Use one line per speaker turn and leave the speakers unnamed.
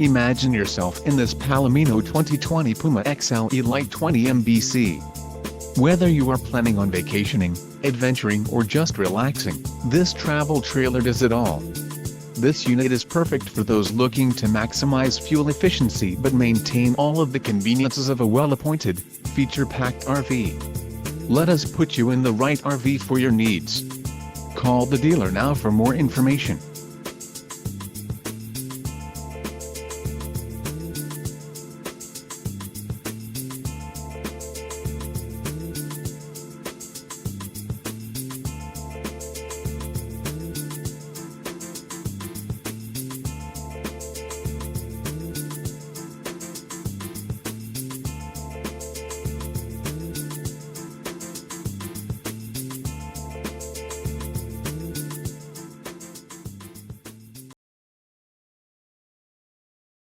Imagine yourself in this Palomino 2020 Puma XLE Lite 20MBC. Whether you are planning on vacationing, adventuring or just relaxing, this travel trailer does it all. This unit is perfect for those looking to maximize fuel efficiency but maintain all of the conveniences of a well-appointed, feature-packed RV. Let us put you in the right RV for your needs. Call the dealer now for more information.